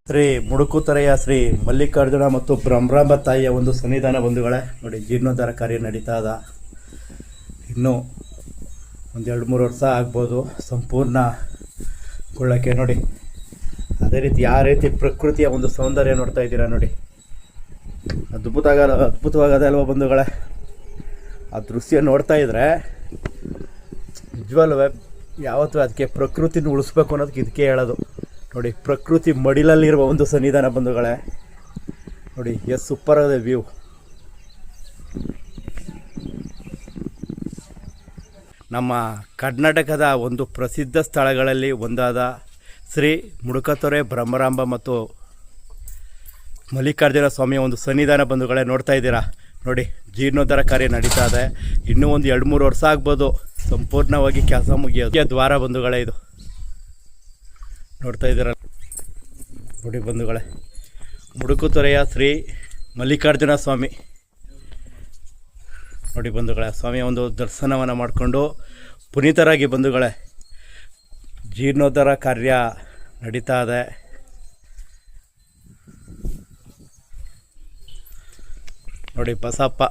ಶ್ರೀ ಮುಡುಕುತೊರೆಯ ಶ್ರೀ ಮಲ್ಲಿಕಾರ್ಜುನ ಮತ್ತು ಭ್ರಮರಾಂಬ ತಾಯಿಯ ಒಂದು ಸನ್ನಿಧಾನ ಬಂಧುಗಳೇ. ನೋಡಿ, ಜೀರ್ಣೋದ್ಧಾರ ಕಾರ್ಯ ನಡೀತಾ ಇದೆ. ಇನ್ನೂ ಒಂದು 2-3 ವರ್ಷ ಆಗ್ಬೋದು ಸಂಪೂರ್ಣಗೊಳ್ಳಕ್ಕೆ. ನೋಡಿ, ಅದೇ ರೀತಿ ಯಾವ ರೀತಿ ಪ್ರಕೃತಿಯ ಒಂದು ಸೌಂದರ್ಯ ನೋಡ್ತಾ ಇದ್ದೀರಾ ನೋಡಿ, ಅದ್ಭುತವಾಗದೆ ಅಲ್ವಾ ಬಂಧುಗಳೇ? ಆ ದೃಶ್ಯ ನೋಡ್ತಾ ಇದ್ರೆ ನಿಜವಲ್ವೇ, ಯಾವತ್ತೂ ಅದಕ್ಕೆ ಪ್ರಕೃತಿನ ಉಳಿಸ್ಬೇಕು ಅನ್ನೋದಕ್ಕೆ ಇದಕ್ಕೆ ಹೇಳೋದು. ನೋಡಿ, ಪ್ರಕೃತಿ ಮಡಿಲಲ್ಲಿರುವ ಒಂದು ಸನ್ನಿಧಾನ ಬಂಧುಗಳೇ. ನೋಡಿ, ಎಷ್ಟು ಸೂಪರ್ ಆಗಿದೆ ವ್ಯೂ. ನಮ್ಮ ಕರ್ನಾಟಕದ ಒಂದು ಪ್ರಸಿದ್ಧ ಸ್ಥಳಗಳಲ್ಲಿ ಒಂದಾದ ಶ್ರೀ ಮುಡುಕತೊರೆ ಭ್ರಮರಾಂಬ ಮತ್ತು ಮಲ್ಲಿಕಾರ್ಜುನ ಸ್ವಾಮಿಯ ಒಂದು ಸನ್ನಿಧಾನ ಬಂಧುಗಳೇ ನೋಡ್ತಾ ಇದ್ದೀರಾ. ನೋಡಿ, ಜೀರ್ಣೋದ್ಧಾರ ಕಾರ್ಯ ನಡೀತಾ ಇದೆ. ಇನ್ನೂ ಒಂದು 2-3 ವರ್ಷ ಆಗ್ಬೋದು ಸಂಪೂರ್ಣವಾಗಿ ಕೆಲಸ ಮುಗಿಯೋದು. ದ್ವಾರ ಬಂಧುಗಳೇ ಇದು ನೋಡ್ತಾ ಇದ್ದೀರ ನೋಡಿ ಬಂಧುಗಳೇ. ಮುಡುಕುತೊರೆಯ ಶ್ರೀ ಮಲ್ಲಿಕಾರ್ಜುನ ಸ್ವಾಮಿ ನೋಡಿ ಬಂಧುಗಳೇ, ಸ್ವಾಮಿಯ ಒಂದು ದರ್ಶನವನ್ನು ಮಾಡಿಕೊಂಡು ಪುನೀತರಾಗಿ ಬಂಧುಗಳೇ. ಜೀರ್ಣೋದ್ಧಾರ ಕಾರ್ಯ ನಡೀತಾ ಇದೆ. ನೋಡಿ, ಬಸಪ್ಪ